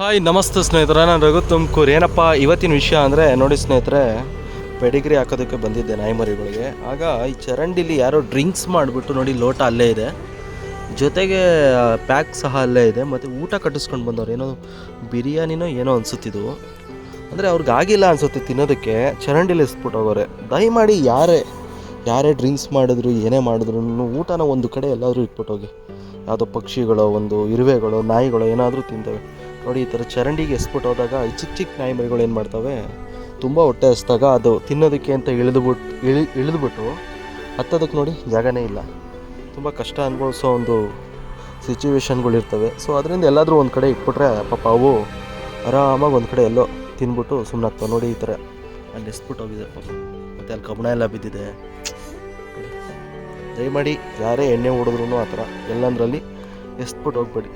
Hi ನಮಸ್ತೆ ಸ್ನೇಹಿತರೆ, ನಾನು ರಘು ತುಮಕೂರು. ಏನಪ್ಪ ಇವತ್ತಿನ ವಿಷಯ ಅಂದರೆ ನೋಡಿ ಸ್ನೇಹಿತರೆ, ಪೆಡಿಗ್ರಿ ಹಾಕೋದಕ್ಕೆ ಬಂದಿದ್ದೆ ನಾಯಿಮರಿಗಳಿಗೆ. ಆಗ ಈ ಚರಂಡಿಲಿ ಯಾರೋ ಡ್ರಿಂಕ್ಸ್ ಮಾಡಿಬಿಟ್ಟು ನೋಡಿ, ಲೋಟ ಅಲ್ಲೇ ಇದೆ, ಜೊತೆಗೆ ಪ್ಯಾಕ್ ಸಹ ಅಲ್ಲೇ ಇದೆ, ಮತ್ತು ಊಟ ಕಟ್ಟಿಸ್ಕೊಂಡು ಬಂದವ್ರು. ಏನೋ ಬಿರಿಯಾನಿನೋ ಏನೋ ಅನಿಸುತ್ತಿದ್ದು, ಅಂದರೆ ಅವ್ರಿಗೆ ಆಗಿಲ್ಲ ಅನಿಸುತ್ತೆ ತಿನ್ನೋದಕ್ಕೆ, ಚರಂಡಿಲಿ ಎಸ್ಬಿಟ್ಟು ಹೋಗೋರೆ. ದಯಮಾಡಿ ಯಾರೇ ಡ್ರಿಂಕ್ಸ್ ಮಾಡಿದ್ರು ಏನೇ ಮಾಡಿದ್ರು ಊಟನ ಒಂದು ಕಡೆ ಎಲ್ಲಾದರೂ ಇಟ್ಬಿಟ್ಟು ಹೋಗಿ. ಯಾವುದೋ ಪಕ್ಷಿಗಳು, ಒಂದು ಇರುವೆಗಳು, ನಾಯಿಗಳು ಏನಾದರೂ ತಿಂತವೆ ನೋಡಿ. ಈ ಥರ ಚರಂಡಿಗೆ ಎಸ್ಬಿಟ್ಟು ಹೋದಾಗ ಈ ಚಿಕ್ಕ ಚಿಕ್ಕ ನಾಯಿ ಮರಿಗಳು ಏನು ಮಾಡ್ತವೆ, ತುಂಬ ಹೊಟ್ಟೆ ಹಸಿದಾಗ ಅದು ತಿನ್ನೋದಕ್ಕೆ ಅಂತ ಇಳಿದ್ಬಿಟ್ಟು ಹತ್ತೋದಕ್ಕೆ ನೋಡಿ ಜಾಗನೇ ಇಲ್ಲ. ತುಂಬ ಕಷ್ಟ ಅನುಭವಿಸೋ ಒಂದು ಸಿಚುವೇಶನ್ಗಳಿರ್ತವೆ. ಸೊ ಅದರಿಂದ ಎಲ್ಲಾದರೂ ಒಂದು ಕಡೆ ಇಟ್ಬಿಟ್ರೆ ಪಾಪ ಅವು ಆರಾಮಾಗಿ ಒಂದು ಕಡೆ ಎಲ್ಲೋ ತಿಂದ್ಬಿಟ್ಟು ಸುಮ್ಮನಾಗ್ತವೆ ನೋಡಿ. ಈ ಥರ ಅಲ್ಲಿ ಎಸ್ಬಿಟ್ಟು ಹೋಗಿದೆ ಪಾಪ, ಮತ್ತು ಅಲ್ಲಿ ಕಬ್ಬಣ ಎಲ್ಲ ಬಿದ್ದಿದೆ. ದಯಮಾಡಿ ಯಾರೇ ಎಣ್ಣೆ ಹೊಡೆದ್ರೂ ಆ ಥರ ಎಲ್ಲಂದ್ರಲ್ಲಿ ಎಸ್ಬಿಟ್ಟು ಹೋಗ್ಬೇಡಿ.